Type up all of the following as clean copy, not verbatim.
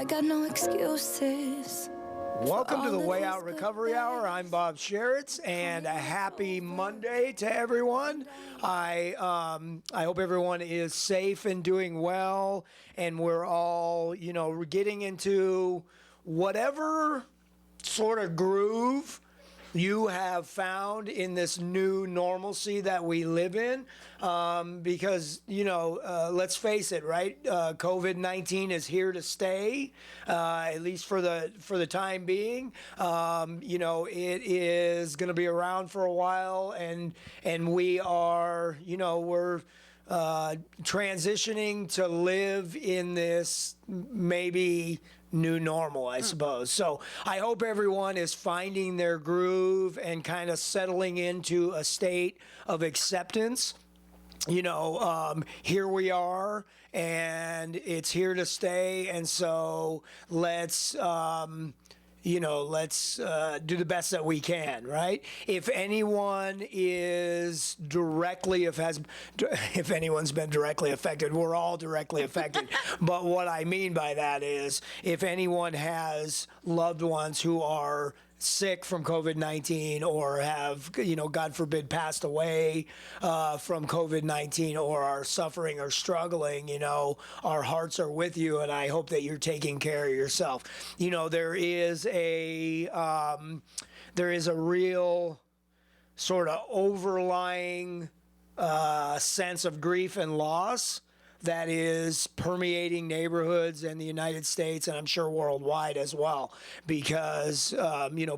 I got no excuses. Welcome to the Way Out Recovery Hour. I'm Bob Sharits, and a happy Monday to everyone. I hope everyone is safe and doing well, and we're all, getting into whatever sort of groove you have found in this new normalcy that we live in, because let's face it, right? COVID-19 is here to stay, at least for the time being. It is going to be around for a while, and we are, we're transitioning to live in this maybe new normal, I suppose. So I hope everyone is finding their groove and kind of settling into a state of acceptance. Here we are, and it's here to stay. And so let's do the best that we can, right? If anyone is if anyone's been directly affected, we're all directly affected. But what I mean by that is, if anyone has loved ones who are sick from COVID-19 or have, God forbid, passed away from COVID-19 or are suffering or struggling, our hearts are with you, and I hope that you're taking care of yourself. There is a real sort of overlying sense of grief and loss that is permeating neighborhoods in the United States, and I'm sure worldwide as well, because,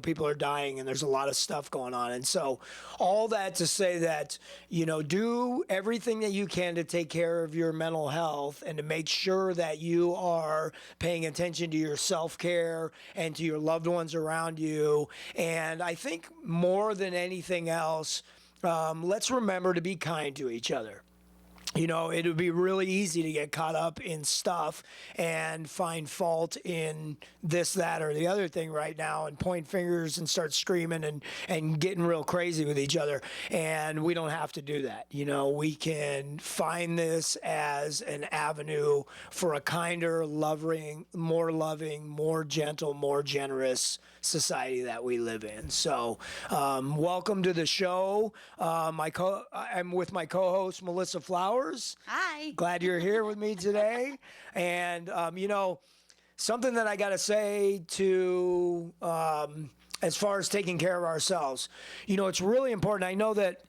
people are dying and there's a lot of stuff going on. And so all that to say that, do everything that you can to take care of your mental health and to make sure that you are paying attention to your self-care and to your loved ones around you. And I think more than anything else, let's remember to be kind to each other. It would be really easy to get caught up in stuff and find fault in this, that, or the other thing right now and point fingers and start screaming and getting real crazy with each other. And we don't have to do that. We can find this as an avenue for a kinder, loving, more gentle, more generous society that we live in. So welcome to the show. I'm with my co-host, Melissa Flowers. Hi. Glad you're here with me today. And, something that I got to say to, as far as taking care of ourselves, it's really important. I know that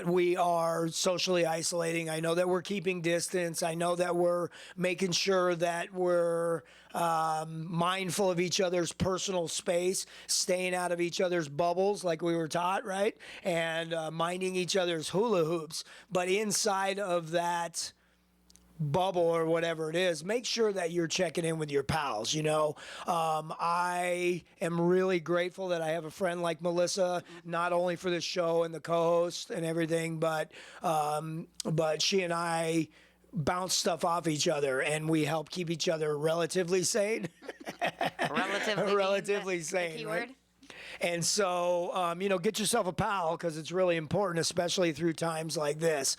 we are socially isolating. I know that we're keeping distance. I know that we're making sure that we're mindful of each other's personal space, staying out of each other's bubbles like we were taught, right? And minding each other's hula hoops. But inside of that bubble or whatever it is, make sure that you're checking in with your pals. I am really grateful that I have a friend like Melissa, not only for the show and the co-host and everything, but she and I bounce stuff off each other, and we help keep each other relatively sane. relatively sane, right? And so, get yourself a pal, because it's really important, especially through times like this.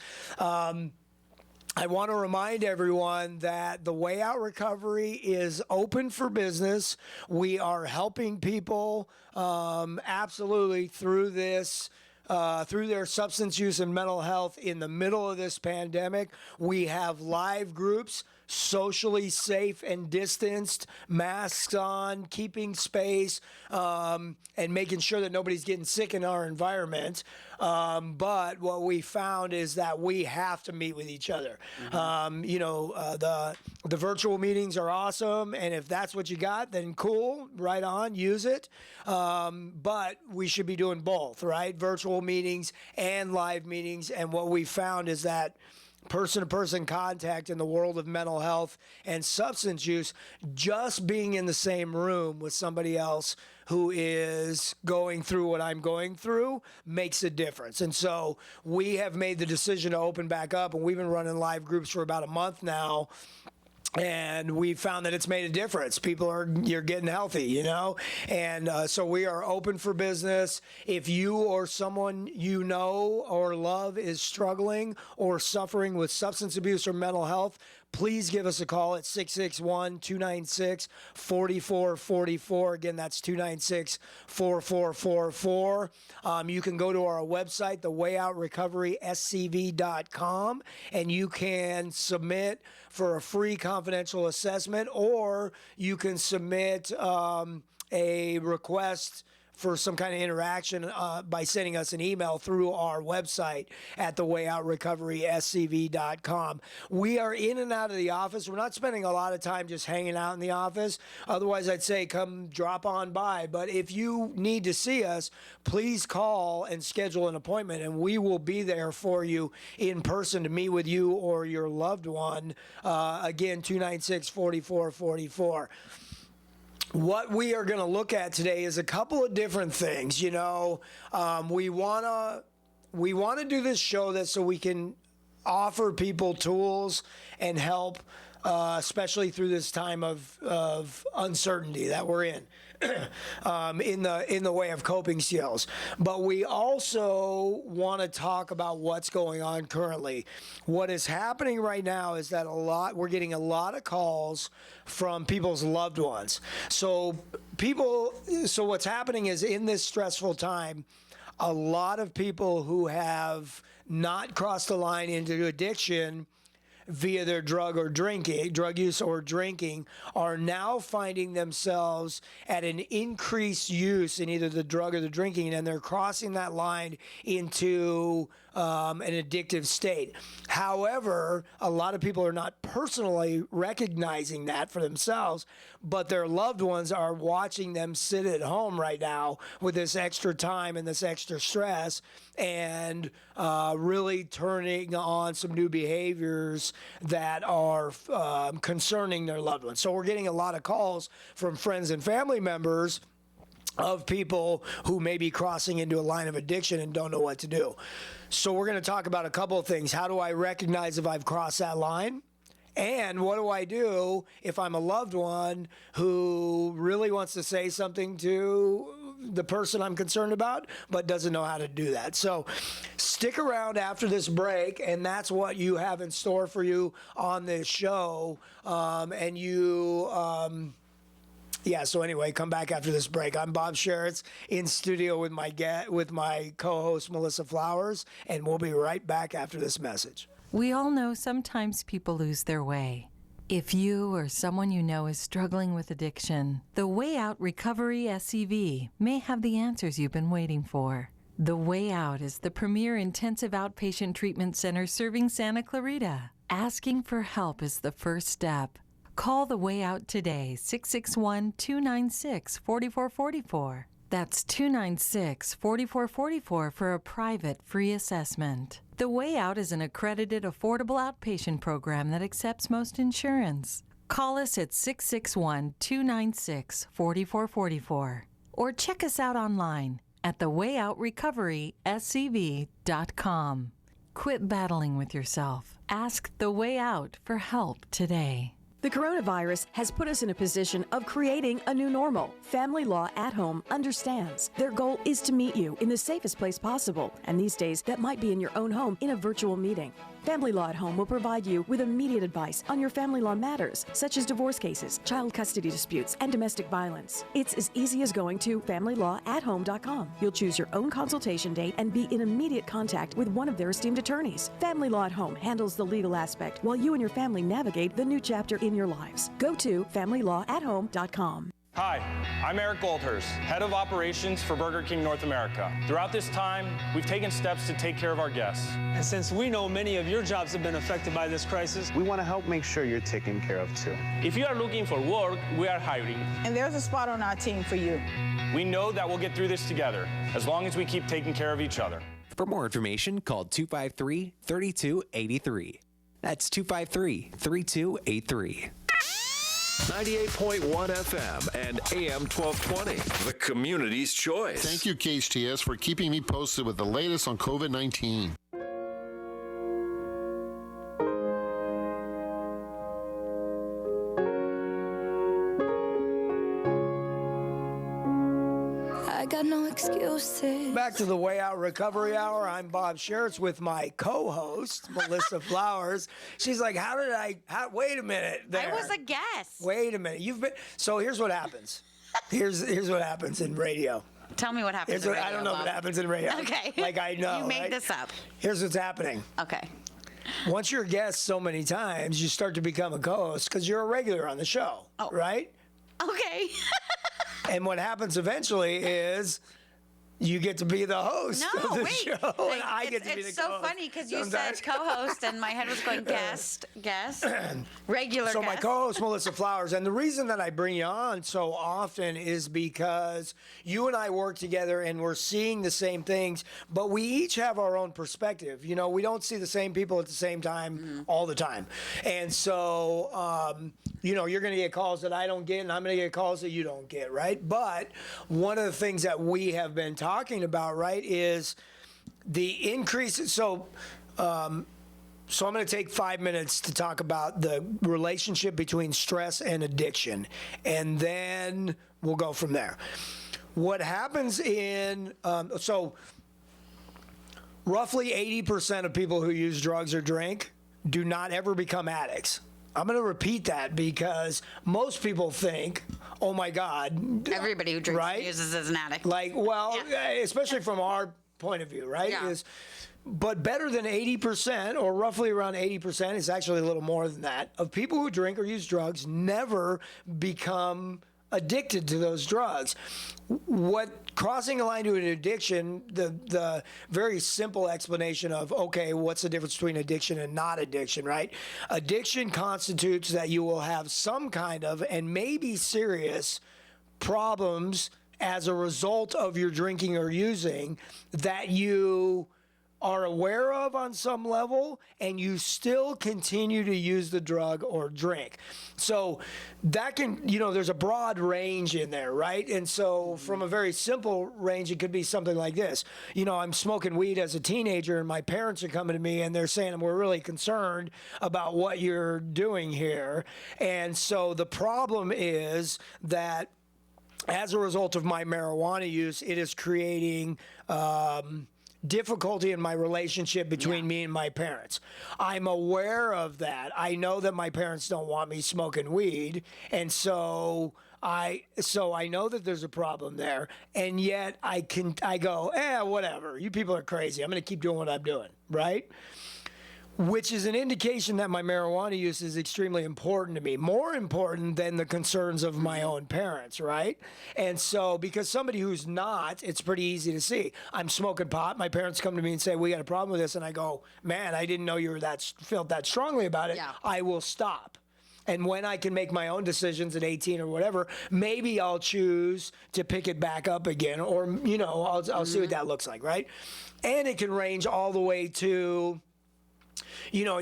I want to remind everyone that the Way Out Recovery is open for business. We are helping people absolutely through this, through their substance use and mental health in the middle of this pandemic. We have live groups, socially safe and distanced, masks on, keeping space, and making sure that nobody's getting sick in our environment. But what we found is that we have to meet with each other. The virtual meetings are awesome, and if that's what you got, then cool, right on, use it. But we should be doing both, right? Virtual meetings and live meetings. And what we found is that person-to-person contact in the world of mental health and substance use, just being in the same room with somebody else who is going through what I'm going through makes a difference. And so we have made the decision to open back up, and we've been running live groups for about a month now. And we found that it's made a difference. You're getting healthy, And so we are open for business. If you or someone you know or love is struggling or suffering with substance abuse or mental health, please give us a call at 661-296-4444. Again, that's 296-4444. You can go to our website, thewayoutrrecoveryscv.com, and you can submit for a free confidential assessment, or you can submit a request for some kind of interaction by sending us an email through our website at thewayoutrrecoveryscv.com. We are in and out of the office. We're not spending a lot of time just hanging out in the office. Otherwise, I'd say come drop on by. But if you need to see us, please call and schedule an appointment, and we will be there for you in person to meet with you or your loved one. Again, 296-4444. What we are going to look at today is a couple of different things. We want to do this show so we can offer people tools and help, especially through this time of uncertainty that we're in. In the way of coping skills. But we also want to talk about what's going on currently. What is happening right now is that we're getting a lot of calls from people's loved ones. So what's happening is, in this stressful time, a lot of people who have not crossed the line into addiction via their drug use or drinking, are now finding themselves at an increased use in either the drug or the drinking, and they're crossing that line into an addictive state. However, a lot of people are not personally recognizing that for themselves, but their loved ones are watching them sit at home right now with this extra time and this extra stress, and really turning on some new behaviors that are concerning their loved ones. So we're getting a lot of calls from friends and family members of people who may be crossing into a line of addiction and don't know what to do. So we're going to talk about a couple of things. How do I recognize if I've crossed that line? And what do I do if I'm a loved one who really wants to say something to the person I'm concerned about, but doesn't know how to do that? So stick around after this break, and that's what you have in store for you on this show. So anyway, come back after this break. I'm Bob Sharits in studio with my co-host Melissa Flowers, and we'll be right back after this message. We all know sometimes people lose their way. If you or someone you know is struggling with addiction, the Way Out Recovery SCV may have the answers you've been waiting for. The Way Out is the premier intensive outpatient treatment center serving Santa Clarita. Asking for help is the first step. Call The Way Out today, 661-296-4444. That's 296-4444 for a private free assessment. The Way Out is an accredited, affordable outpatient program that accepts most insurance. Call us at 661-296-4444 or check us out online at thewayoutrrecoveryscv.com. Quit battling with yourself. Ask The Way Out for help today. The coronavirus has put us in a position of creating a new normal. Family Law at Home understands. Their goal is to meet you in the safest place possible. And these days, that might be in your own home in a virtual meeting. Family Law at Home will provide you with immediate advice on your family law matters, such as divorce cases, child custody disputes, and domestic violence. It's as easy as going to FamilyLawAtHome.com. You'll choose your own consultation date and be in immediate contact with one of their esteemed attorneys. Family Law at Home handles the legal aspect while you and your family navigate the new chapter in your lives. Go to FamilyLawAtHome.com. Hi, I'm Eric Goldhurst, Head of Operations for Burger King North America. Throughout this time, we've taken steps to take care of our guests. And since we know many of your jobs have been affected by this crisis, we want to help make sure you're taken care of too. If you are looking for work, we are hiring. And there's a spot on our team for you. We know that we'll get through this together, as long as we keep taking care of each other. For more information, call 253-3283. That's 253-3283. 98.1 FM and AM 1220, the community's choice. Thank you, KHTS, for keeping me posted with the latest on COVID-19. I got no excuses. Back to the Way Out Recovery Hour. I'm Bob Sharits with my co-host, Melissa Flowers. She's like, wait a minute there. I was a guest. Wait a minute. So here's what happens. Here's what happens in radio. Tell me what happens in radio, I don't know Bob. if it happens in radio. Okay. Like I know. You made right? this up. Here's what's happening. Okay. Once you're a guest so many times, you start to become a co-host because you're a regular on the show, right? Okay. And what happens eventually is you get to be the host of the show, and I get to be the co-host. It's so funny because you said co-host, and my head was going guest, regular So guest. my co-host, Melissa Flowers, and the reason that I bring you on so often is because you and I work together, and we're seeing the same things, but we each have our own perspective. You know, we don't see the same people at the same time all the time. And so, you know, you're going to get calls that I don't get, and I'm going to get calls that you don't get, right? But one of the things that we have been talking about, right, is the increase. So I'm going to take 5 minutes to talk about the relationship between stress and addiction, and then we'll go from there. What happens in so roughly 80% of people who use drugs or drink do not ever become addicts. I'm going to repeat that because most people think, oh my God. Everybody who drinks right? and uses is an addict. Like, well, especially from our point of view, right? Yeah. But better than 80%, or roughly around 80%, it's actually a little more than that, of people who drink or use drugs never become addicted to those drugs. What crossing a line to an addiction, the very simple explanation of, okay, what's the difference between addiction and not addiction, right? Addiction constitutes that you will have some kind of, and maybe serious, problems as a result of your drinking or using that you are aware of on some level, and you still continue to use the drug or drink. So that can, you know, there's a broad range in there, right? And so from a very simple range, it could be something like this. You know, I'm smoking weed as a teenager, and my parents are coming to me and they're saying, we're really concerned about what you're doing here. And so the problem is that as a result of my marijuana use, it is creating difficulty in my relationship between me and my parents. I'm aware of that. I know that my parents don't want me smoking weed, and so I know that there's a problem there, and yet I go, whatever. You people are crazy. I'm going to keep doing what I'm doing, right? Which is an indication that my marijuana use is extremely important to me, more important than the concerns of my own parents, right? And so, because somebody who's not, it's pretty easy to see. I'm smoking pot. My parents come to me and say, we got a problem with this. And I go, man, I didn't know you were felt that strongly about it. Yeah. I will stop. And when I can make my own decisions at 18 or whatever, maybe I'll choose to pick it back up again, or, you know, I'll see what that looks like, right? And it can range all the way to, you know,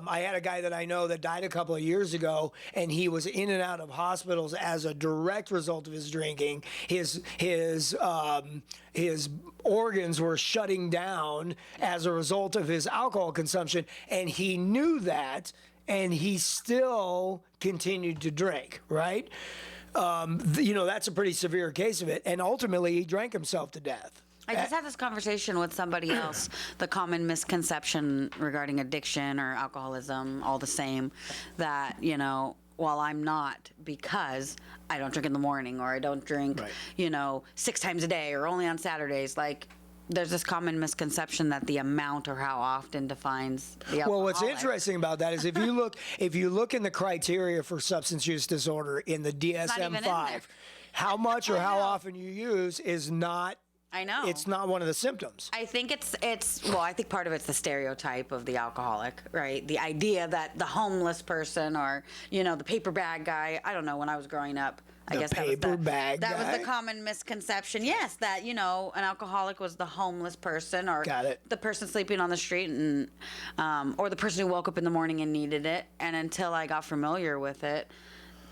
I had a guy that I know that died a couple of years ago, and he was in and out of hospitals as a direct result of his drinking. His organs were shutting down as a result of his alcohol consumption, and he knew that, and he still continued to drink, right? You know, that's a pretty severe case of it, and ultimately he drank himself to death. I just had this conversation with somebody else, the common misconception regarding addiction or alcoholism, all the same, that, you know, well, I'm not because I don't drink in the morning, or I don't drink, you know, 6 times a day, or only on Saturdays. Like, there's this common misconception that the amount or how often defines the alcoholic. Well, what's interesting about that is if you look in the criteria for substance use disorder in the DSM-5, how much or how often you use is not. I know. It's not one of the symptoms. I think well, I think part of it's the stereotype of the alcoholic, right? The idea that the homeless person, or, you know, the paper bag guy, I don't know, when I was growing up, I guess that was the common misconception. Yes, that, you know, an alcoholic was the homeless person, or the person sleeping on the street, and or the person who woke up in the morning and needed it. And until I got familiar with it,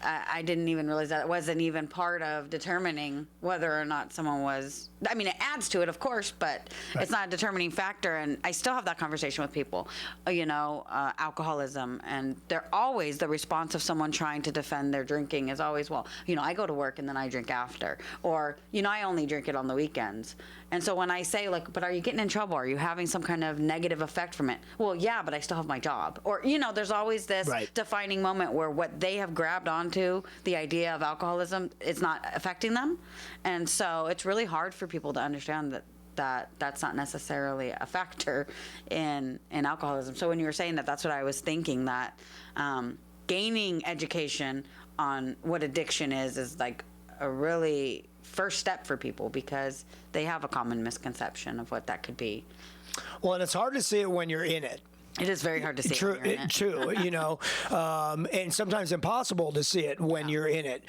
I didn't even realize that it wasn't even part of determining whether or not someone was. I mean, it adds to it, of course, but it's not a determining factor. And I still have that conversation with people, alcoholism. And they're always, the response of someone trying to defend their drinking is always, well, I go to work and then I drink after. Or, I only drink it on the weekends. And so when I say, like, but are you getting in trouble? Are you having some kind of negative effect from it? Well, yeah, but I still have my job. Or, there's always this defining moment where what they have grabbed onto, the idea of alcoholism, is not affecting them. And so it's really hard for people to understand that's not necessarily a factor in alcoholism. So when you were saying that, that's what I was thinking, that gaining education on what addiction is like a really first step for people, because they have a common misconception of what that could be. Well, and it's hard to see it when you're in it. It is very hard to see it when you're in it. True, and sometimes impossible to see it when you're in it,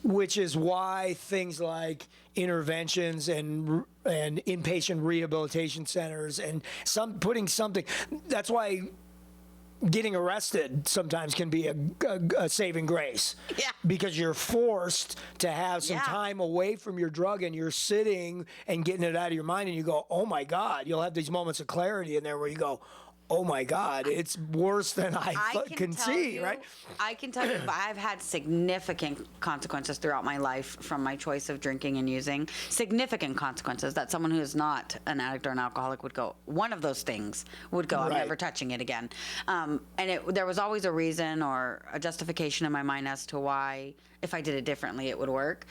which is why things like interventions and inpatient rehabilitation centers and that's why getting arrested sometimes can be a saving grace. Yeah. Because you're forced to have some time away from your drug, and you're sitting and getting it out of your mind, and you go, oh my God, you'll have these moments of clarity in there where you go, oh my God, it's worse than I can see, right? I can tell you, I've had significant consequences throughout my life from my choice of drinking and using. Significant consequences that someone who is not an addict or an alcoholic would go, one of those things would go, I'm never touching it again. And there was always a reason or a justification in my mind as to why, if I did it differently, it would work,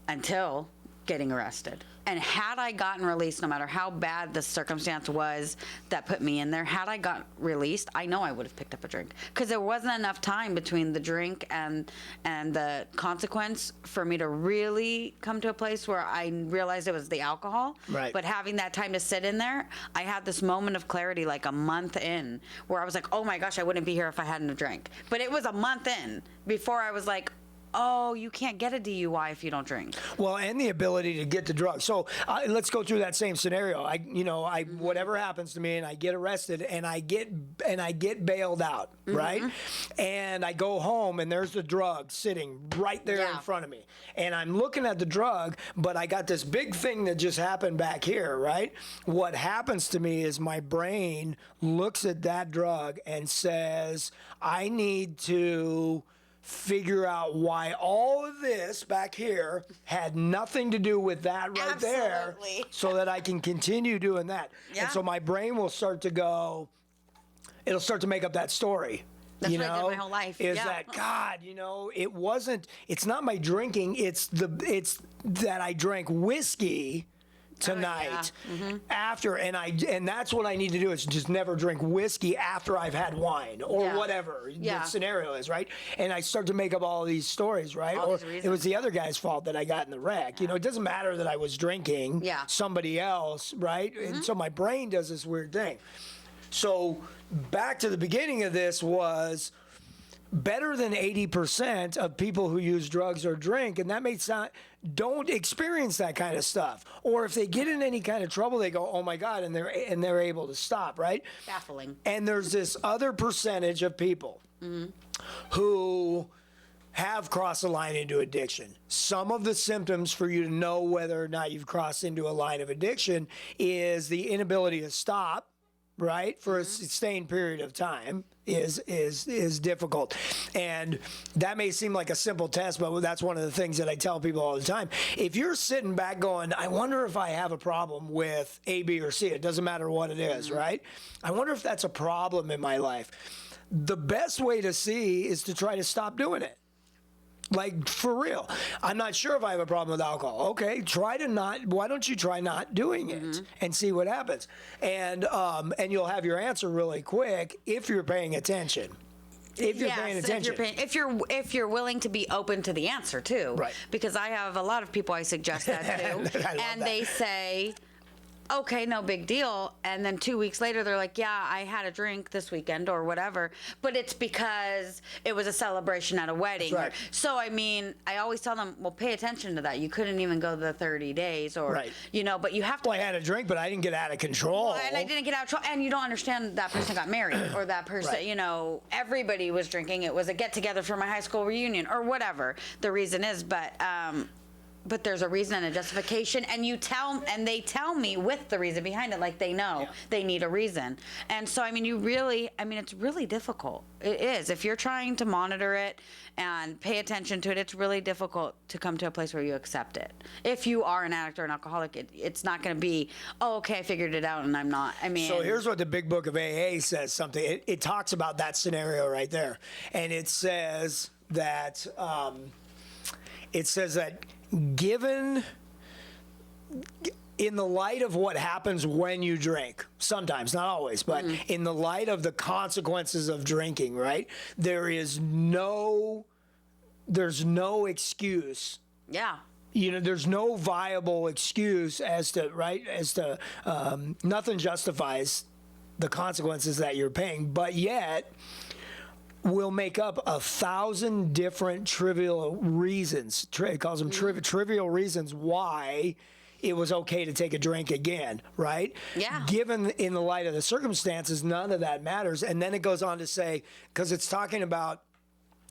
until getting arrested. And had I gotten released, no matter how bad the circumstance was that put me in there, had I got released, I know I would have picked up a drink, because there wasn't enough time between the drink and the consequence for me to really come to a place where I realized it was the alcohol. Right. But having that time to sit in there, I had this moment of clarity like a month in, where I was like, oh my gosh, I wouldn't be here if I hadn't have drank. But it was a month in before I was like, oh, you can't get a DUI if you don't drink. Well, and the ability to get the drug. So let's go through that same scenario. Whatever happens to me, and I get arrested, and I get bailed out, right? And I go home, and there's the drug sitting right there in front of me, and I'm looking at the drug, but I got this big thing that just happened back here, right? What happens to me is my brain looks at that drug and says, I need to figure out why all of this back here had nothing to do with that right there, so that I can continue doing that. Yeah. And so my brain will start to go, it'll start to make up that story. That's what I did my whole life. Is that, God, it's not my drinking, it's that I drank whiskey tonight after, and that's what I need to do, is just never drink whiskey after I've had wine or whatever the scenario is, right? And I start to make up all these stories, right? Or it was the other guy's fault that I got in the wreck. It doesn't matter that I was drinking somebody else, right? And so my brain does this weird thing. So back to the beginning of this was, better than 80% of people who use drugs or drink, and that may sound, don't experience that kind of stuff. Or if they get in any kind of trouble, they go, oh my God, and they're able to stop, right? Baffling. And there's this other percentage of people who have crossed the line into addiction. Some of the symptoms for you to know whether or not you've crossed into a line of addiction is the inability to stop, right, for a sustained period of time is difficult. And that may seem like a simple test, but that's one of the things that I tell people all the time. If you're sitting back going, I wonder if I have a problem with A, B, or C, it doesn't matter what it is, right? I wonder if that's a problem in my life. The best way to see is to try to stop doing it. Like, for real. I'm not sure if I have a problem with alcohol. Okay, why don't you try not doing it and see what happens? And you'll have your answer really quick if you're paying attention. If you're paying attention. If you're willing to be open to the answer too. Right. Because I have a lot of people I suggest that to. And they say, okay, no big deal. And then 2 weeks later, they're like, yeah, I had a drink this weekend or whatever, but it's because it was a celebration at a wedding. That's right. So, I mean, I always tell them, well, pay attention to that. You couldn't even go the 30 days or, Right. you know, but you have to. Well, I had a drink, but I didn't get out of control. And I didn't get out of control. And you don't understand that person got married or that person, Right. you know, everybody was drinking. It was a get together for my high school reunion or whatever the reason is. But there's a reason and a justification, and they tell me with the reason behind it, like they know they need a reason. And so, I mean, it's really difficult. It is. If you're trying to monitor it and pay attention to it, it's really difficult to come to a place where you accept it. If you are an addict or an alcoholic, it's not going to be, oh, okay, I figured it out and I'm not. I mean. So here's what the Big Book of AA says something. It talks about that scenario right there. And it says that, given in the light of what happens when you drink, sometimes, not always, but in the light of the consequences of drinking, right? There's no excuse. Yeah. You know, there's no viable excuse nothing justifies the consequences that you're paying, but yet will make up 1,000 different trivial reasons. It calls them trivial reasons why it was okay to take a drink again, right? Yeah. Given in the light of the circumstances, none of that matters. And then it goes on to say, because it's talking about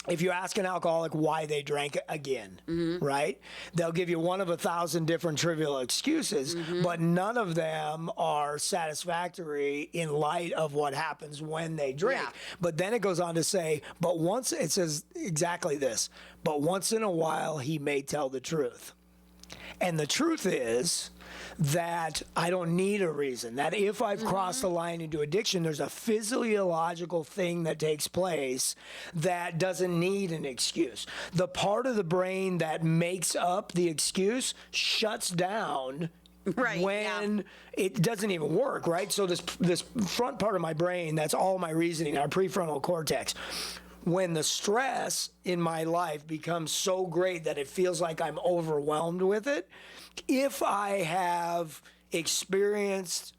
if you ask an alcoholic why they drank again, right? They'll give you one of 1,000 different trivial excuses, but none of them are satisfactory in light of what happens when they drink. Yeah. But then it goes on to say, it says exactly this, but once in a while he may tell the truth. And the truth is that I don't need a reason. That if I've crossed the line into addiction, there's a physiological thing that takes place that doesn't need an excuse. The part of the brain that makes up the excuse shuts down when it doesn't even work, right? So this front part of my brain, that's all my reasoning, our prefrontal cortex. When the stress in my life becomes so great that it feels like I'm overwhelmed with it, if I have experienced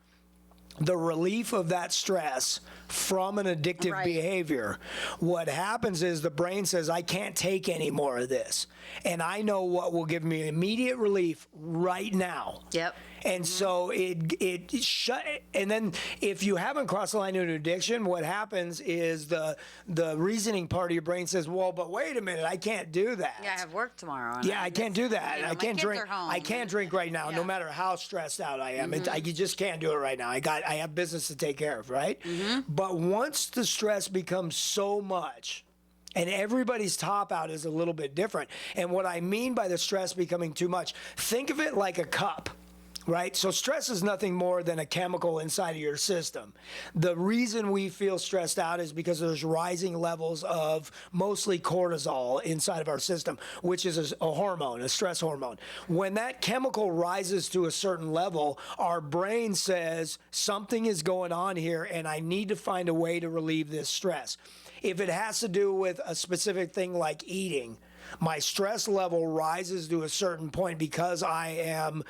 the relief of that stress from an addictive behavior, what happens is the brain says, I can't take any more of this. And I know what will give me immediate relief right now. Yep. And so it shut. And then if you haven't crossed the line into addiction, what happens is the reasoning part of your brain says, well, but wait a minute, I can't do that. Yeah, I have work tomorrow. Yeah, I can't do that. You know, I can't drink. I can't drink right now, no Yeah. matter how stressed out I am. You just can't do it right now. I have business to take care of, right? But once the stress becomes so much, and everybody's top out is a little bit different. And what I mean by the stress becoming too much, think of it like a cup. Right? So stress is nothing more than a chemical inside of your system. The reason we feel stressed out is because there's rising levels of mostly cortisol inside of our system, which is a hormone, a stress hormone. When that chemical rises to a certain level, our brain says something is going on here and I need to find a way to relieve this stress. If it has to do with a specific thing like eating, my stress level rises to a certain point because I am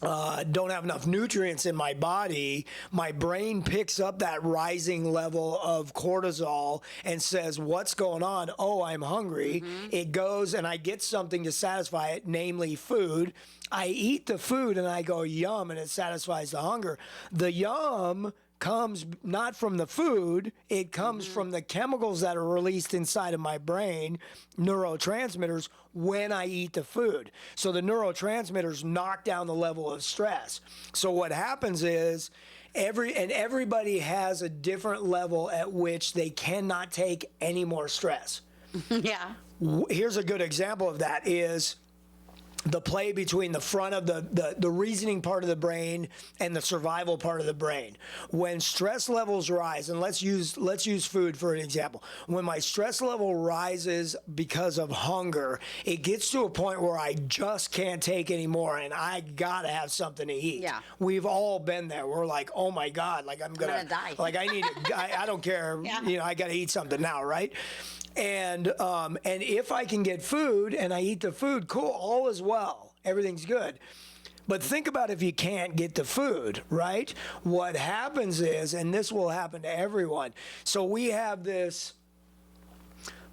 don't have enough nutrients in my body, my brain picks up that rising level of cortisol and says, what's going on? Oh, I'm hungry. It goes and I get something to satisfy it, namely food. I eat the food and I go, yum, and it satisfies the hunger. The yum comes not from the food, it comes from the chemicals that are released inside of my brain, neurotransmitters, when I eat the food. So the neurotransmitters knock down the level of stress. So what happens is everybody has a different level at which they cannot take any more stress. Yeah. Here's a good example of that is the play between the front of the reasoning part of the brain and the survival part of the brain. When stress levels rise, and let's use food for an example. When my stress level rises because of hunger, it gets to a point where I just can't take any more and I gotta have something to eat. Yeah. We've all been there. We're like, oh my God, like I'm gonna die. Like I need it. I don't care. Yeah. You know, I gotta eat something now, right? And if I can get food and I eat the food, cool, all is well. Everything's good. But think about if you can't get the food, right? What happens is, and this will happen to everyone, so we have this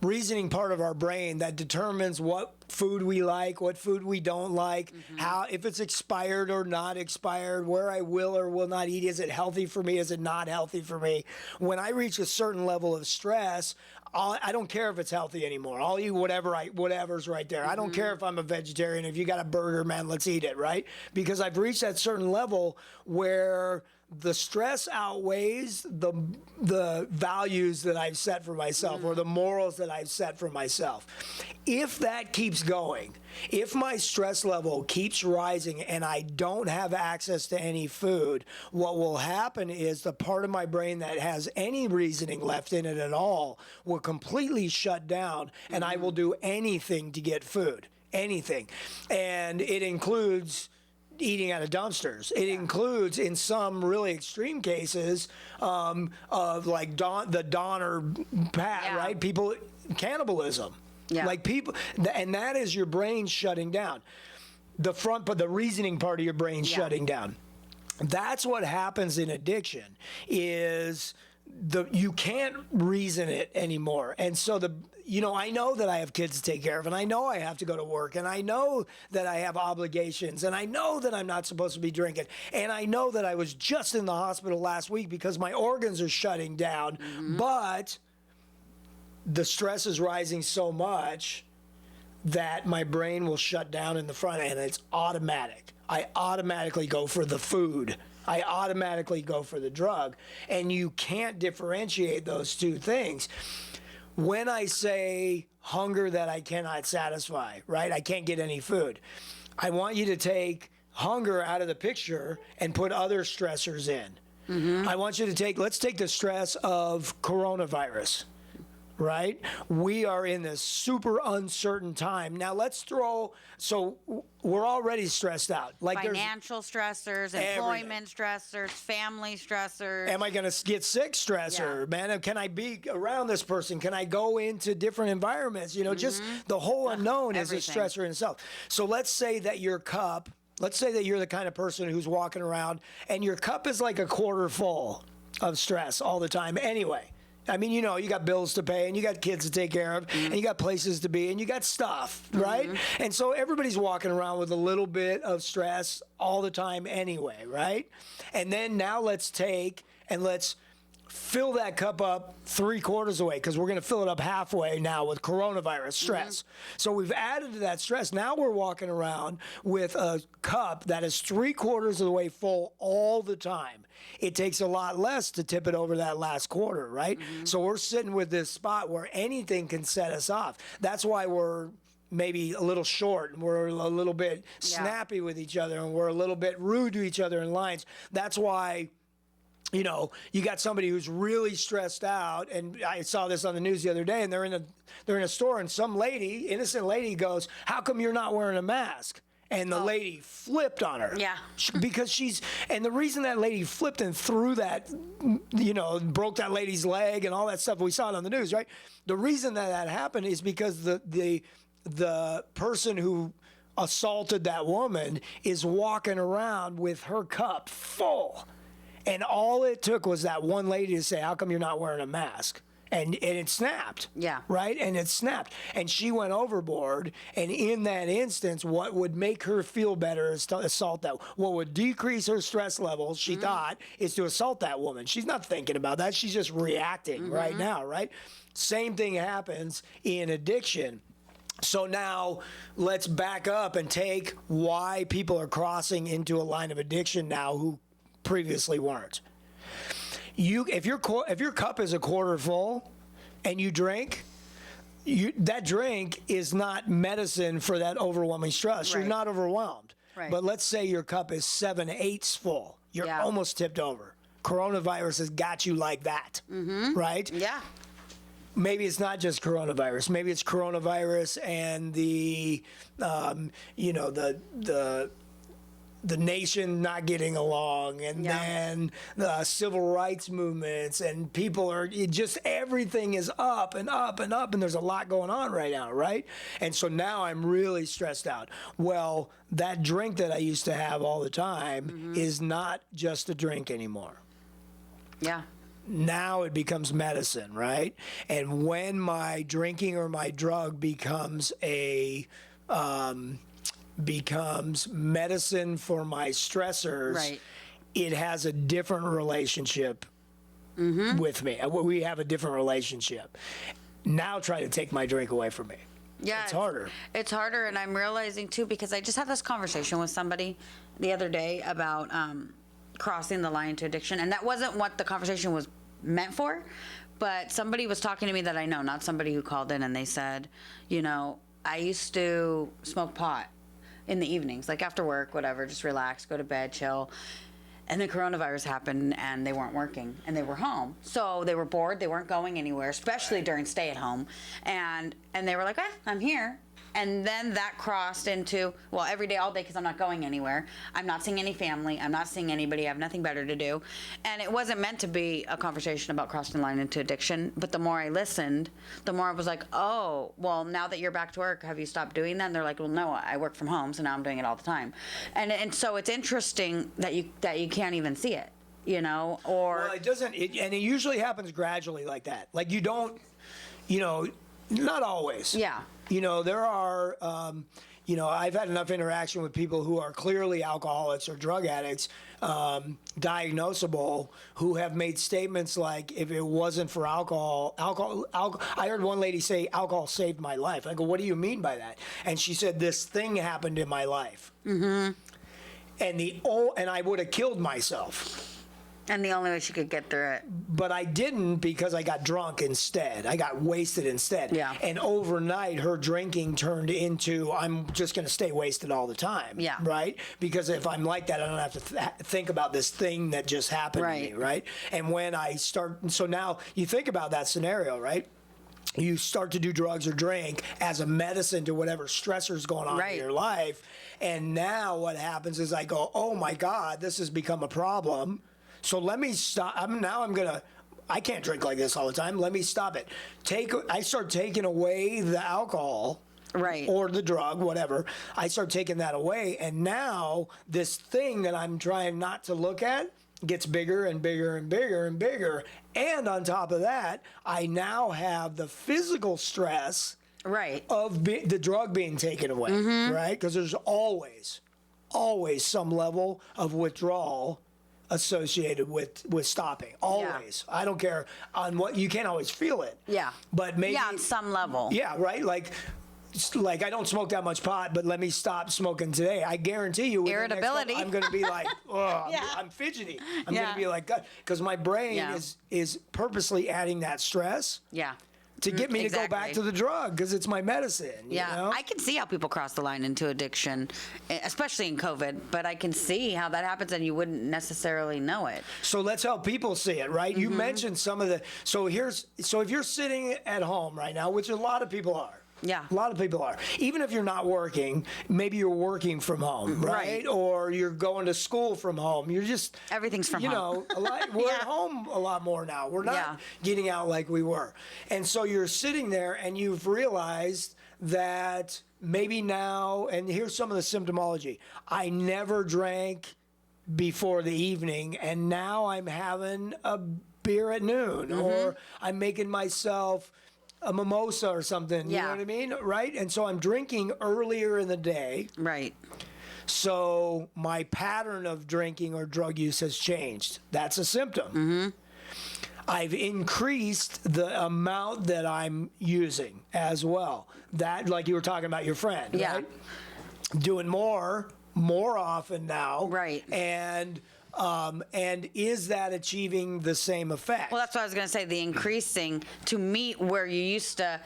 reasoning part of our brain that determines what food we like, what food we don't like, how, if it's expired or not expired, where I will or will not eat. Is it healthy for me? Is it not healthy for me? When I reach a certain level of stress, I don't care if it's healthy anymore. I'll eat whatever's right there. I don't care if I'm a vegetarian. If you got a burger, man, let's eat it, right? Because I've reached that certain level where the stress outweighs the values that I've set for myself or the morals that I've set for myself. If that keeps going, if my stress level keeps rising and I don't have access to any food, what will happen is the part of my brain that has any reasoning left in it at all will completely shut down, and I will do anything to get food, anything. And it includes eating out of dumpsters. It includes, in some really extreme cases, of like the Donner Pat, right? People, cannibalism. Yeah. Like people, and that is your brain shutting down. But the reasoning part of your brain shutting down. That's what happens in addiction. Is you can't reason it anymore, and so I know that I have kids to take care of, and I know I have to go to work, and I know that I have obligations, and I know that I'm not supposed to be drinking, and I know that I was just in the hospital last week because my organs are shutting down, but the stress is rising so much that my brain will shut down in the front, and it's automatic. I automatically go for the food. I automatically go for the drug, and you can't differentiate those two things. When I say hunger that I cannot satisfy, right? I can't get any food. I want you to take hunger out of the picture and put other stressors in. I want you to let's take the stress of coronavirus, right? We are in this super uncertain time. Now so we're already stressed out. Like financial stressors, employment stressors, family stressors. Am I going to get sick stressor? Yeah. Man, can I be around this person? Can I go into different environments? Just the whole unknown is a stressor in itself. So let's say that you're the kind of person who's walking around and your cup is like a quarter full of stress all the time anyway. I mean, you got bills to pay, and you got kids to take care of, and you got places to be, and you got stuff, right? And so everybody's walking around with a little bit of stress all the time anyway, right? And then now let's fill that cup up 3/4 away, because we're going to fill it up halfway now with coronavirus stress. So we've added to that stress. Now we're walking around with a cup that is 3/4 of the way full all the time. It takes a lot less to tip it over that last quarter, right? So we're sitting with this spot where anything can set us off. That's why we're maybe a little short, and we're a little bit snappy with each other, and we're a little bit rude to each other in lines. That's why you got somebody who's really stressed out, and I saw this on the news the other day, and they're in a store, and some lady, innocent lady, goes, "How come you're not wearing a mask?" And the lady flipped on her. Yeah. Because and the reason that lady flipped and threw that, broke that lady's leg and all that stuff, we saw it on the news, right? The reason that happened is because the person who assaulted that woman is walking around with her cup full. And all it took was that one lady to say, "How come you're not wearing a mask?" And it snapped. Yeah. Right? And it snapped. And she went overboard. And in that instance, what would make her feel better is to assault that. What would decrease her stress levels, she thought, is to assault that woman. She's not thinking about that. She's just reacting right now, right? Same thing happens in addiction. So now let's back up and take why people are crossing into a line of addiction now who previously weren't. If your cup is a quarter full and you drink, that drink is not medicine for that overwhelming stress. Right. You're not overwhelmed. Right. But let's say your cup is 7/8 full. You're almost tipped over. Coronavirus has got you like that, right? Yeah. Maybe it's not just coronavirus. Maybe it's coronavirus and the the nation not getting along, and then the civil rights movements, and people are everything is up and up and up, and there's a lot going on right now, right? And so now I'm really stressed out. Well, that drink that I used to have all the time is not just a drink anymore. Yeah. Now it becomes medicine, right? And when my drinking or my drug becomes medicine for my stressors, it has a different relationship with me. We have a different relationship. Now try to take my drink away from me. Yeah, it's harder. It's harder, and I'm realizing too, because I just had this conversation with somebody the other day about crossing the line to addiction, and that wasn't what the conversation was meant for, but somebody was talking to me that I know, not somebody who called in, and they said, you know, I used to smoke pot in the evenings, like after work, whatever, just relax, go to bed, chill. And the coronavirus happened, and they weren't working, and they were home. So they were bored. They weren't going anywhere, especially during stay-at-home. And they were like, I'm here. And then that crossed into, well, every day, all day, because I'm not going anywhere. I'm not seeing any family. I'm not seeing anybody. I have nothing better to do. And it wasn't meant to be a conversation about crossing the line into addiction. But the more I listened, the more I was like, oh, well, now that you're back to work, have you stopped doing that? And they're like, well, no, I work from home, so now I'm doing it all the time. And so it's interesting that you can't even see it, you know, or... Well, it doesn't, and it usually happens gradually like that. Like you don't, you know, not always. Yeah. You know, there are, you know, I've had enough interaction with people who are clearly alcoholics or drug addicts, diagnosable, who have made statements like, if it wasn't for alcohol, I heard one lady say, alcohol saved my life. I go, what do you mean by that? And she said, this thing happened in my life. Mm-hmm. And I would have killed myself. And the only way she could get through it. But I didn't, because I got drunk instead. I got wasted instead. Yeah. And overnight, her drinking turned into, I'm just going to stay wasted all the time. Yeah. Right? Because if I'm like that, I don't have to think about this thing that just happened to me, right? And when I start, so now you think about that scenario, right? You start to do drugs or drink as a medicine to whatever stressors going on in your life. And now what happens is I go, oh my God, this has become a problem. So let me stop. I can't drink like this all the time. Let me stop it. I start taking away the alcohol, or the drug, whatever. I start taking that away, and now this thing that I'm trying not to look at gets bigger and bigger and bigger and bigger. And on top of that, I now have the physical stress, of the drug being taken away, right? Because there's always some level of withdrawal associated with stopping. Always. Yeah. I don't care on what, you can't always feel it. Yeah. But maybe. Yeah, on some level. Yeah, right? Like I don't smoke that much pot, but let me stop smoking today. I guarantee you. Irritability. I'm going to be like, oh, I'm fidgety. I'm going to be like, because my brain is purposely adding that stress. Yeah. To get me to go back to the drug, because it's my medicine. You know? I can see how people cross the line into addiction, especially in COVID, but I can see how that happens and you wouldn't necessarily know it. So let's help people see it, right? You mentioned some of the, so if you're sitting at home right now, which a lot of people are, a lot of people are. Even if you're not working, maybe you're working from home, right? Or you're going to school from home. You're just... Everything's from home. You know, we're at home a lot more now. We're not getting out like we were. And so you're sitting there and you've realized that maybe now, and here's some of the symptomology. I never drank before the evening, and now I'm having a beer at noon, or I'm making myself a mimosa or something, you know what I mean? Right? And so I'm drinking earlier in the day. Right. So my pattern of drinking or drug use has changed. That's a symptom. I've increased the amount that I'm using as well. That, like you were talking about your friend, right? Doing more often now. Right. And is that achieving the same effect? Well, that's what I was going to say. The increasing to meet where you used to,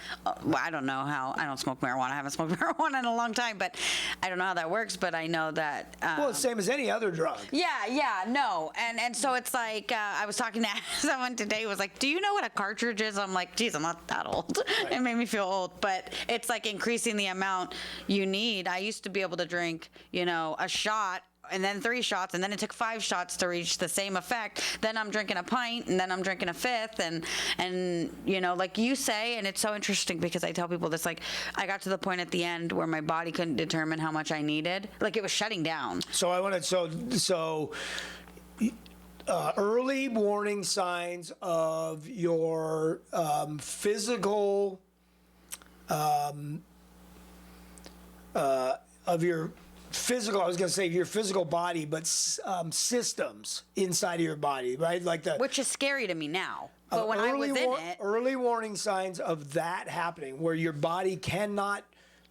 well, I don't know how, I don't smoke marijuana. I haven't smoked marijuana in a long time, but I don't know how that works, but I know that. Well, it's the same as any other drug. No. And so it's like, I was talking to someone today who was like, do you know what a cartridge is? I'm like, geez, I'm not that old. Right. It made me feel old, but it's like increasing the amount you need. I used to be able to drink, a shot and then 3 shots, and then it took 5 shots to reach the same effect. Then I'm drinking a pint, and then I'm drinking a 5th, and you know, like you say, and it's so interesting because I tell people this, like, I got to the point at the end where my body couldn't determine how much I needed. Like, it was shutting down. So I want to, early warning signs of your physical, I was going to say your physical body, but systems inside of your body, right? Like Which is scary to me now. But when I was in it. Early warning signs of that happening, where your body cannot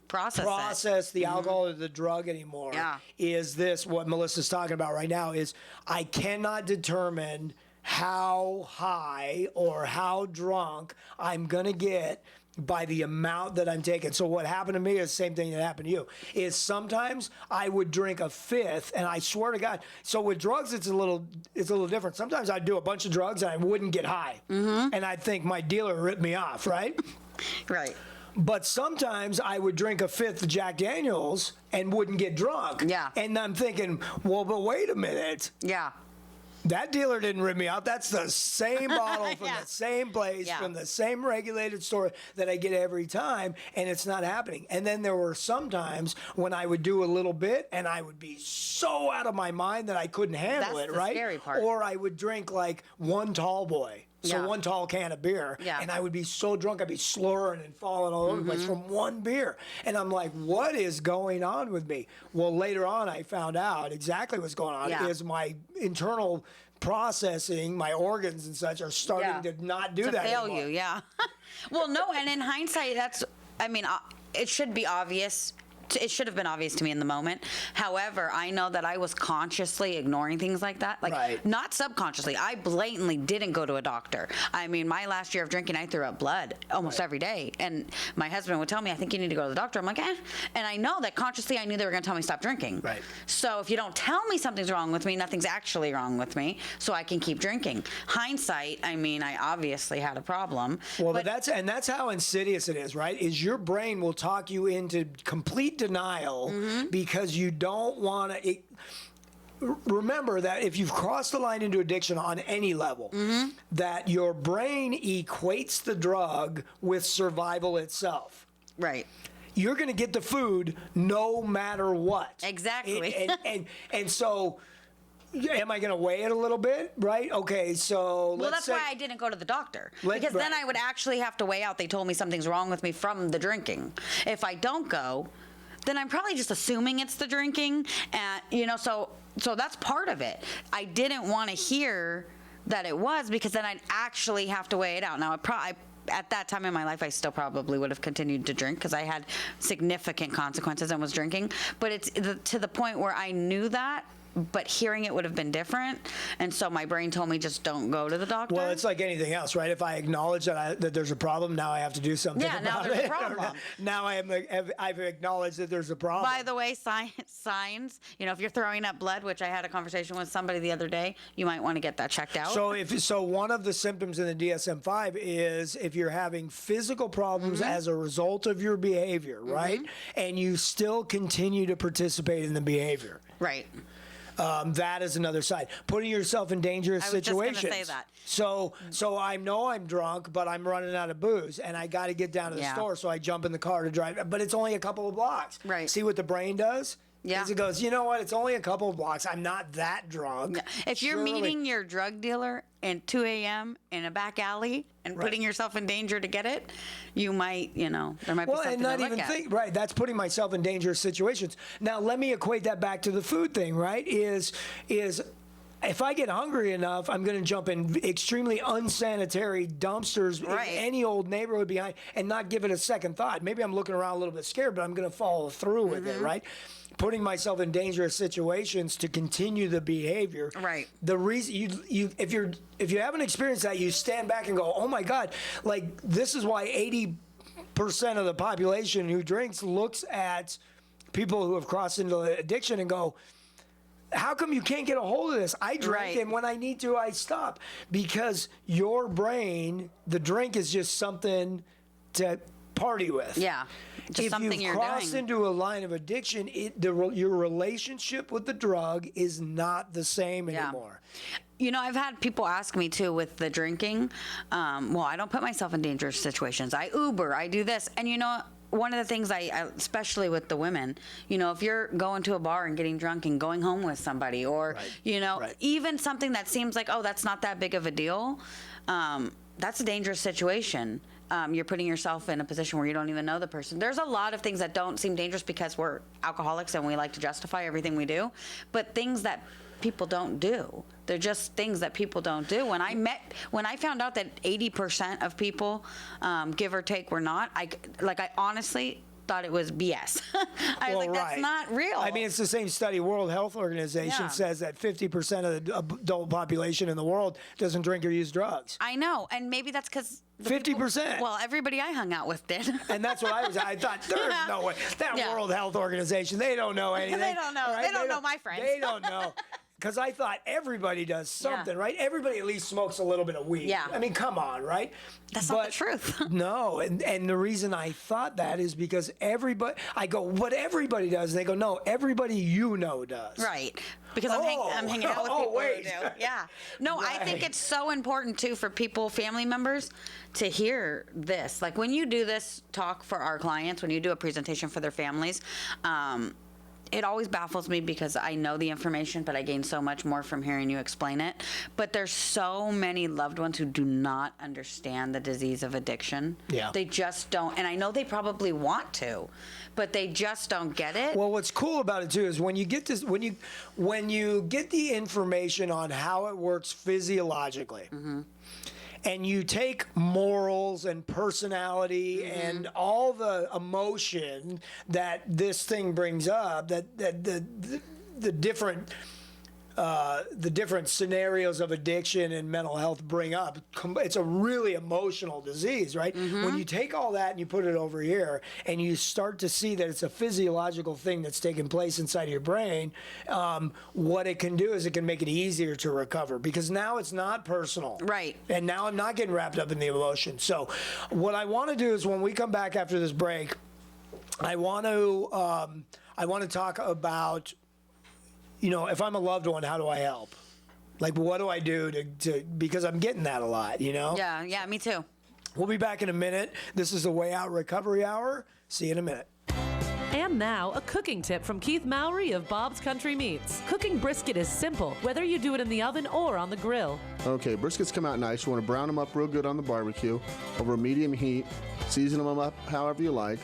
process the alcohol or the drug anymore, is this, what Melissa's talking about right now, is I cannot determine how high or how drunk I'm going to get by the amount that I'm taking. So what happened to me is the same thing that happened to you, is sometimes I would drink a 5th, and I swear to God, so with drugs it's a little different. Sometimes I'd do a bunch of drugs and I wouldn't get high. And I'd think my dealer ripped me off, right? Right. But sometimes I would drink a 5th of Jack Daniels and wouldn't get drunk. Yeah. And I'm thinking, well, but wait a minute. Yeah. That dealer didn't rip me out. That's the same bottle from the same place, from the same regulated store that I get every time, and it's not happening. And then there were some times when I would do a little bit, and I would be so out of my mind that I couldn't handle it, right? That's the scary part. Or I would drink like one tall boy. So one tall can of beer, and I would be so drunk I'd be slurring and falling all over the place from one beer. And I'm like, what is going on with me? Well, later on I found out exactly what's going on is my internal processing, my organs and such are starting to not do that fail anymore. you, Well, no, and in hindsight, it should be obvious. It should have been obvious to me in the moment. However, I know that I was consciously ignoring things like that. Like, not subconsciously. I blatantly didn't go to a doctor. I mean, my last year of drinking, I threw up blood almost every day. And my husband would tell me, I think you need to go to the doctor. I'm like, eh. And I know that consciously I knew they were going to tell me stop drinking. Right. So if you don't tell me something's wrong with me, nothing's actually wrong with me, so I can keep drinking. Hindsight, I mean, I obviously had a problem. Well, but that's how insidious it is, right? Is your brain will talk you into complete denial because you don't want to. Remember that if you've crossed the line into addiction on any level, that your brain equates the drug with survival itself. Right. You're going to get the food no matter what. Exactly. And so. Am I going to weigh it a little bit? Right? Okay, so well, that's why I didn't go to the doctor. Because then I would actually have to weigh out. They told me something's wrong with me from the drinking. If I don't go, then I'm probably just assuming it's the drinking. And, so that's part of it. I didn't want to hear that it was, because then I'd actually have to weigh it out. Now, at that time in my life, I still probably would have continued to drink because I had significant consequences and was drinking. But it's to the point where I knew that, but hearing it would have been different. And so my brain told me, just don't go to the doctor. Well, it's like anything else, right? If I acknowledge that there's a problem, now I have to do something about it. Yeah, now there's a problem. Now I've acknowledged that there's a problem. By the way, signs, if you're throwing up blood, which I had a conversation with somebody the other day, you might want to get that checked out. So one of the symptoms in the DSM-5 is if you're having physical problems as a result of your behavior, right? And you still continue to participate in the behavior. Right. That is another side. Putting yourself in dangerous situations. I was just going to say that. So I know I'm drunk, but I'm running out of booze, and I got to get down to the store, so I jump in the car to drive. But it's only a couple of blocks. Right. See what the brain does? Yeah. It goes, you know what? It's only a couple of blocks. I'm not that drunk. Yeah. If you're meeting your drug dealer at 2 a.m. in a back alley and putting yourself in danger to get it, you might, there might be something to look at. Right, that's putting myself in dangerous situations. Now, let me equate that back to the food thing, right? Is if I get hungry enough, I'm going to jump in extremely unsanitary dumpsters in any old neighborhood behind and not give it a second thought. Maybe I'm looking around a little bit scared, but I'm going to follow through with it, right? Putting myself in dangerous situations to continue the behavior. Right. The reason if you haven't experienced that, you stand back and go, oh my God, like this is why 80% of the population who drinks looks at people who have crossed into addiction and go, how come you can't get a hold of this? I drink, and when I need to, I stop. Because your brain, the drink is just something to party with. Yeah. Just if something you've you're crossed doing. into a line of addiction, your relationship with the drug is not the same anymore. You know, I've had people ask me too with the drinking. Well, I don't put myself in dangerous situations. I Uber, I do this. And you know, one of the things I especially with the women, you know, if you're going to a bar and getting drunk and going home with somebody, or, you know, even something that seems like, oh, that's not that big of a deal, that's a dangerous situation. You're putting yourself in a position where you don't even know the person. There's a lot of things that don't seem dangerous because we're alcoholics and we like to justify everything we do, but things that people don't do. They're just things that people don't do. When I found out that 80% of people, give or take, were not, I honestly thought it was BS. I was like, that's not real. I mean, it's the same study. World Health Organization says that 50% of the adult population in the world doesn't drink or use drugs. I know, and maybe that's because 50%. Well, everybody I hung out with did. And that's what I thought, there's no way. That World Health Organization, they don't know anything. They don't know. Right? They don't know my friends. They don't know. Because I thought everybody does something, right? Everybody at least smokes a little bit of weed. Yeah. I mean, come on, right? That's not the truth. No, and the reason I thought that is because I go, what everybody does? And they go, no, everybody you know does. Right. Because I'm hanging out with people wait. who do. Yeah. No, Right. I think it's so important, too, for people, family members, to hear this. Like, when you do this talk for our clients, when you do a presentation for their families, it always baffles me because I know the information, but I gain so much more from hearing you explain it. But there's so many loved ones who do not understand the disease of addiction. Yeah. They just don't. And I know they probably want to, but they just don't get it. Well, what's cool about it too is when you get this, when you get the information on how it works physiologically, and you take morals and personality and all the emotion that this thing brings up, that the different scenarios of addiction and mental health bring up, it's a really emotional disease, right? When you take all that and you put it over here and you start to see that it's a physiological thing that's taking place inside of your brain, what it can do is it can make it easier to recover because now it's not personal. Right. And now I'm not getting wrapped up in the emotion. So what I want to do is when we come back after this break, I want to talk about, you know, if I'm a loved one, how do I help? Like, what do I do to because I'm getting that a lot, you know? Yeah, me too. We'll be back in a minute. This is the Way Out Recovery Hour. See you in a minute. And now, a cooking tip from Keith Mowry of Bob's Country Meats. Cooking brisket is simple, whether you do it in the oven or on the grill. Okay, briskets come out nice. You want to brown them up real good on the barbecue over medium heat. Season them up however you like.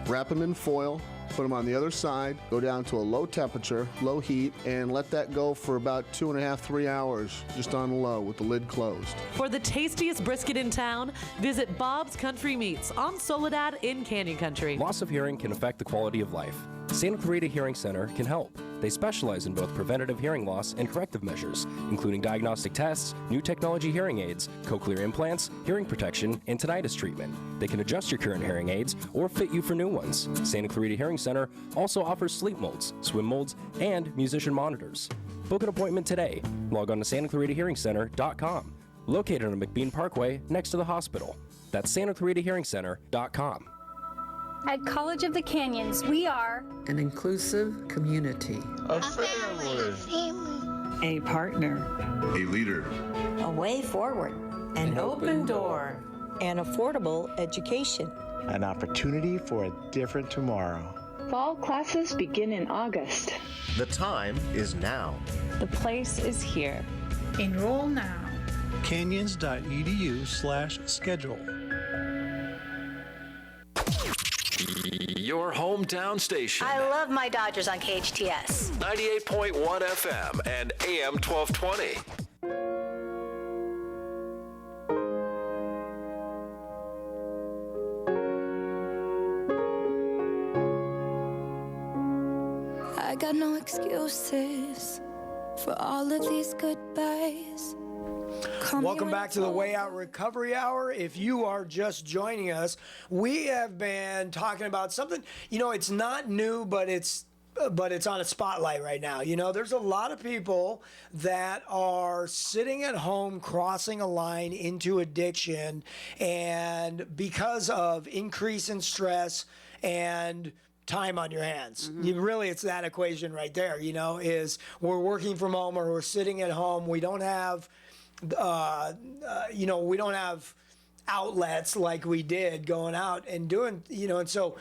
Wrap them in foil. Put them on the other side, go down to a low temperature, low heat, and let that go for about 2.5, 3 hours, just on low with the lid closed. For the tastiest brisket in town, visit Bob's Country Meats on Soledad in Canyon Country. Loss of hearing can affect the quality of life. Santa Clarita Hearing Center can help. They specialize in both preventative hearing loss and corrective measures, including diagnostic tests, new technology hearing aids, cochlear implants, hearing protection, and tinnitus treatment. They can adjust your current hearing aids or fit you for new ones. Santa Clarita Hearing Center also offers sleep molds, swim molds, and musician monitors. Book an appointment today. Log on to SantaClaritaHearingCenter.com. Located on McBean Parkway next to the hospital. That's SantaClaritaHearingCenter.com. At College of the Canyons, we are an inclusive community, a family, a partner, a leader, a way forward, an open door, an affordable education, an opportunity for a different tomorrow. Fall classes begin in August. The time is now. The place is here. Enroll now. Canyons.edu/schedule. Your hometown station. I love my Dodgers on KHTS. 98.1 FM and AM 1220. I got no excuses for all of these goodbyes. Welcome back to the Way Out Recovery Hour. If you are just joining us, we have been talking about something, you know, it's not new, but it's it's on a spotlight right now. You know, there's a lot of people that are sitting at home crossing a line into addiction, and because of increase in stress and time on your hands. It's that equation right there, you know, is we're working from home or we're sitting at home. We don't have, we don't have outlets like we did going out and doing, you know, and so,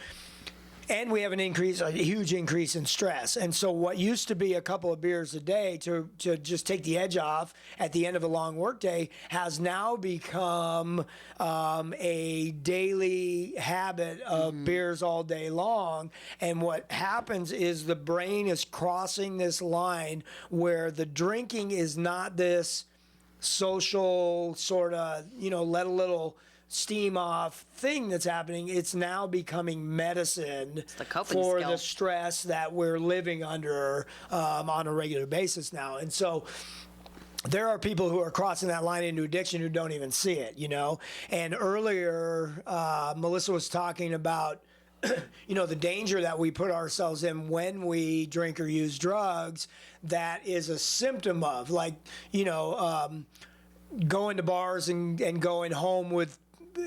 and we have a huge increase in stress. And so what used to be a couple of beers a day to just take the edge off at the end of a long workday has now become a daily habit of beers all day long. And what happens is the brain is crossing this line where the drinking is not this social sort of, you know, let a little steam off thing that's happening. It's now becoming medicine for the stress that we're living under on a regular basis now. And so there are people who are crossing that line into addiction who don't even see it, you know. And earlier, Melissa was talking about, you know, the danger that we put ourselves in when we drink or use drugs. That is a symptom of, like, you know, going to bars and going home with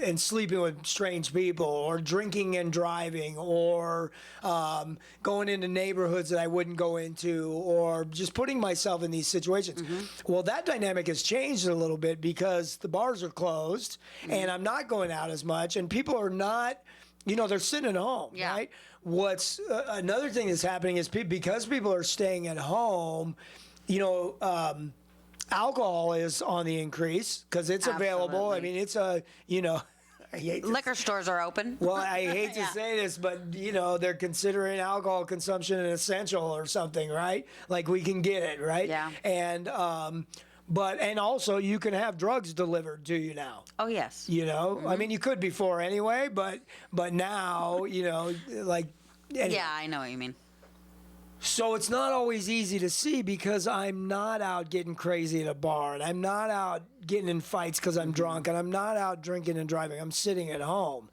and sleeping with strange people, or drinking and driving, or going into neighborhoods that I wouldn't go into, or just putting myself in these situations. Well, that dynamic has changed a little bit because the bars are closed and I'm not going out as much, and people are not, you know, they're sitting at home, right? What's another thing that's happening is because people are staying at home, you know, alcohol is on the increase because it's available. I mean, it's a, you know, liquor stores are open. Well, I hate to say this, but, you know, they're considering alcohol consumption an essential or something, right? Like, we can get it, right? Yeah. And, and also you can have drugs delivered to you now. Oh, yes. You know, I mean, you could before anyway, but now, you know, like. Anyway. Yeah, I know what you mean. So it's not always easy to see because I'm not out getting crazy at a bar, and I'm not out getting in fights because I'm drunk, and I'm not out drinking and driving. I'm sitting at home.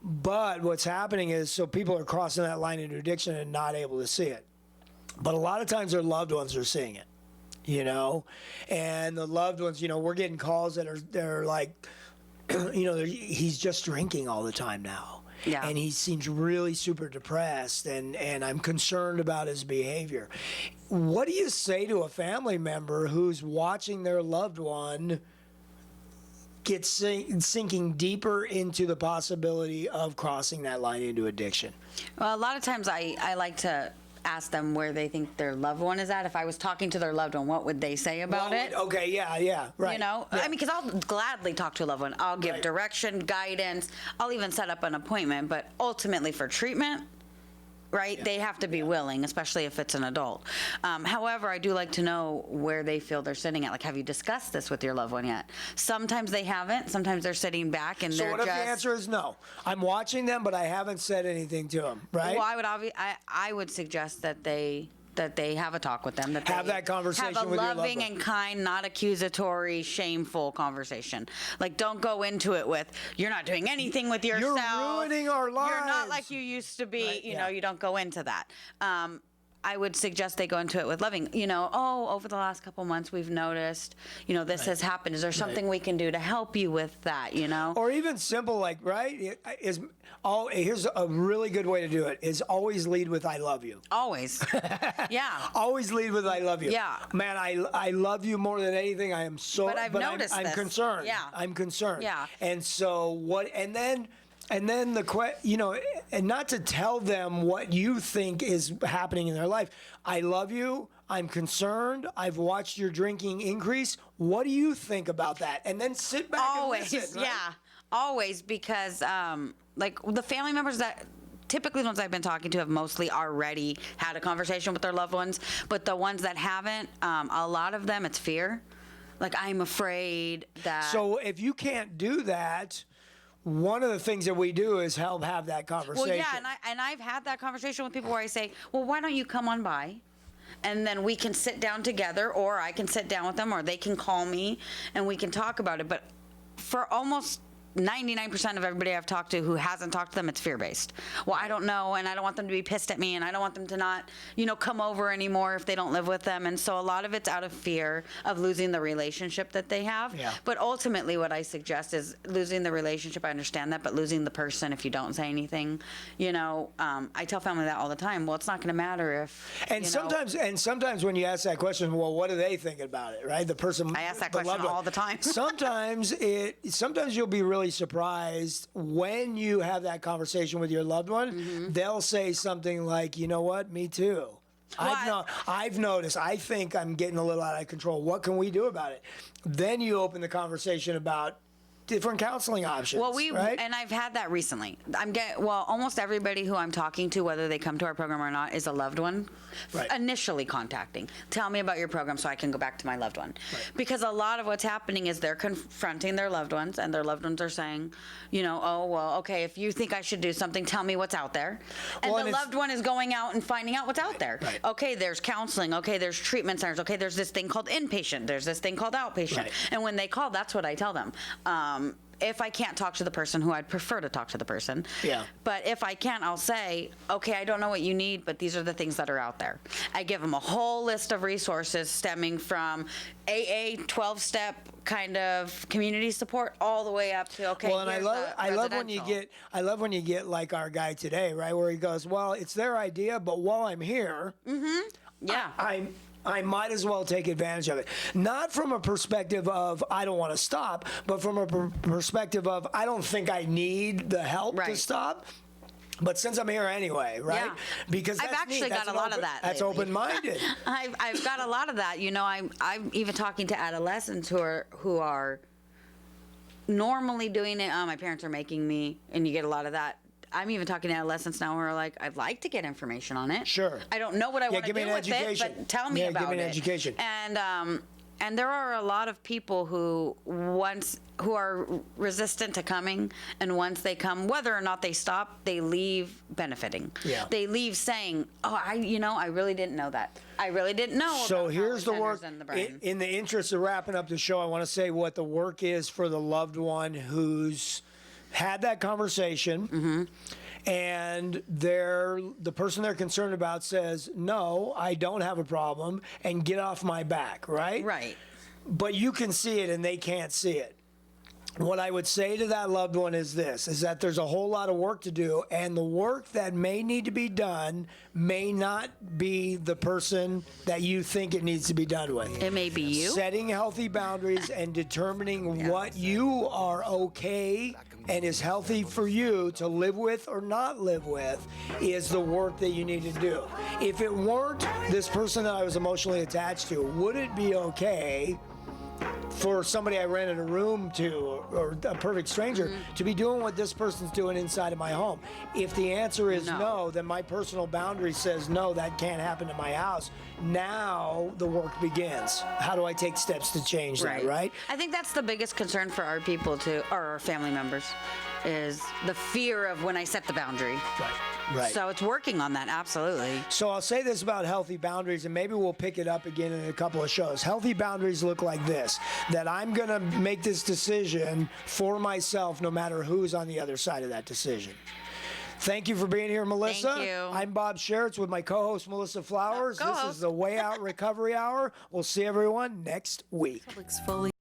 But what's happening is, so people are crossing that line into addiction and not able to see it. But a lot of times their loved ones are seeing it, you know, and the loved ones, you know, we're getting calls that are like, you know, he's just drinking all the time now. Yeah. And he seems really super depressed, and I'm concerned about his behavior. What do you say to a family member who's watching their loved one get sinking deeper into the possibility of crossing that line into addiction? Well, a lot of times I like to ask them where they think their loved one is at. If I was talking to their loved one, what would they say about it? Okay, yeah, right. You know, I mean, because I'll gladly talk to a loved one. I'll give direction, guidance. I'll even set up an appointment. But ultimately for treatment, right, they have to be willing, especially if it's an adult. However, I do like to know where they feel they're sitting at. Like, have you discussed this with your loved one yet? Sometimes they haven't. Sometimes they're sitting back and they're just... So what if the answer is no? I'm watching them, but I haven't said anything to them, right? Well, I would suggest that they have a talk with them. That have that conversation with your loved one. Have a loving and kind, not accusatory, shameful conversation. Like, don't go into it with, you're not doing anything with yourself. You're ruining our lives. You're not like you used to be. Right, you know, you don't go into that. I would suggest they go into it with loving, you know, over the last couple months we've noticed, you know, this has happened. Is there something we can do to help you with that, you know? Or even simple, like, here's a really good way to do it, is always lead with I love you. Always. Yeah. Always lead with I love you. Yeah. Man, I love you more than anything. I am so, but I've noticed I'm concerned. Yeah. I'm concerned. Yeah. And so and then you know, and not to tell them what you think is happening in their life. I love you. I'm concerned. I've watched your drinking increase. What do you think about that? And then sit back and listen. Right? Yeah, always, because like the family members that typically the ones I've been talking to have mostly already had a conversation with their loved ones, but the ones that haven't, a lot of them, it's fear. Like, I'm afraid that. So if you can't do that, one of the things that we do is help have that conversation. Well, yeah, and I've had that conversation with people where I say, well, why don't you come on by? And then we can sit down together, or I can sit down with them, or they can call me, and we can talk about it. But for almost 99% of everybody I've talked to who hasn't talked to them, it's fear-based. Well, I don't know, and I don't want them to be pissed at me, and I don't want them to not, come over anymore if they don't live with them. And so a lot of it's out of fear of losing the relationship that they have. Yeah. But ultimately what I suggest is losing the relationship, I understand that, but losing the person if you don't say anything. I tell family that all the time. Well, it's not going to matter if, sometimes when you ask that question, well, what are they thinking about it, right? The person. I ask that question all the time. Sometimes you'll be really surprised when you have that conversation with your loved one. Mm-hmm. They'll say something like, you know what, me too. I've noticed, I think I'm getting a little out of control. What can we do about it? Then you open the conversation about different counseling options. Well, right? and I've had that recently. Almost everybody who I'm talking to, whether they come to our program or not, is a loved one. Right. Initially contacting. Tell me about your program so I can go back to my loved one. Right. Because a lot of what's happening is they're confronting their loved ones, and their loved ones are saying, oh, well, okay, if you think I should do something, tell me what's out there. And the loved one is going out and finding out what's out there. Right. Okay, there's counseling. Okay, there's treatment centers. Okay, there's this thing called inpatient. There's this thing called outpatient. Right. And when they call, that's what I tell them. If I can't talk to the person, who I'd prefer to talk to the person. Yeah. But if I can't, I'll say, okay, I don't know what you need, but these are the things that are out there. I give them a whole list of resources stemming from AA, 12-step kind of community support, all the way up to, okay, well, and I love when you get like our guy today, right, where he goes, well, it's their idea, but while I'm here, yeah, I might as well take advantage of it. Not from a perspective of I don't want to stop, but from a perspective of I don't think I need the help to stop. But since I'm here anyway, right? Yeah. Because I've actually got a lot of that. That's lately. open-minded. I've got a lot of that. I'm even talking to adolescents who are normally doing it. My parents are making me, and you get a lot of that. I'm even talking to adolescents now who are like, I'd like to get information on it. Sure. I don't know what I want to do with it, but tell me about it. Give me an education. And there are a lot of people who are resistant to coming, and once they come, whether or not they stop, they leave benefiting. Yeah. They leave saying, "Oh, I really didn't know that. I really didn't know." So about here's the work. in the brain. In the interest of wrapping up the show, I want to say what the work is for the loved one who's had that conversation. And the person they're concerned about says, no, I don't have a problem, and get off my back, right? Right. But you can see it and they can't see it. What I would say to that loved one is this, is that there's a whole lot of work to do, and the work that may need to be done may not be the person that you think it needs to be done with. It may be you. Setting healthy boundaries and determining what you are okay and is healthy for you to live with or not live with is the work that you need to do. If it weren't this person that I was emotionally attached to, would it be okay for somebody I rented a room to or a perfect stranger to be doing what this person's doing inside of my home? If the answer is no, then my personal boundary says no, that can't happen in my house. Now the work begins. How do I take steps to change that, right? I think that's the biggest concern for our people or our family members, is the fear of when I set the boundary. Right. So it's working on that, absolutely. So I'll say this about healthy boundaries, and maybe we'll pick it up again in a couple of shows. Healthy boundaries look like this, that I'm going to make this decision for myself no matter who's on the other side of that decision. Thank you for being here, Melissa. Thank you. I'm Bob Sharits with my co-host, Melissa Flowers. This is the Way Out Recovery Hour. We'll see everyone next week.